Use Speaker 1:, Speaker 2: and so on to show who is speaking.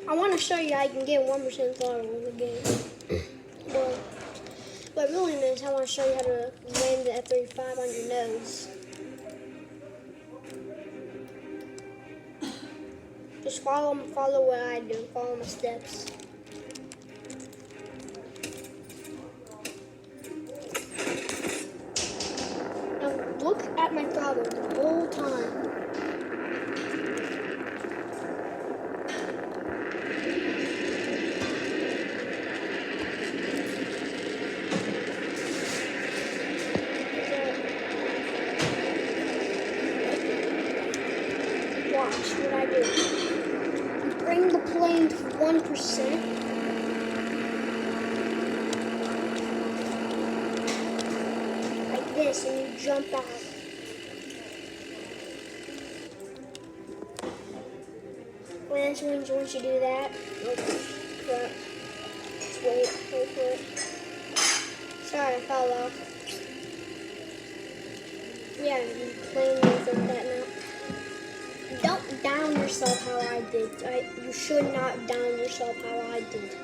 Speaker 1: I want to show you how you can get 1% throttle in the game. Well, what it really means, I want to show you how to land the F-35 on your nose. Just follow what I do. Follow my steps. Now look at my throttle the whole time. Watch what I do. Bring the plane to 1%. Like this, and you jump out. Once you do that, just wait for it. Sorry, I fell off. Yeah, you plane moves like that now. Don't down yourself how I did. You should not down yourself how I did.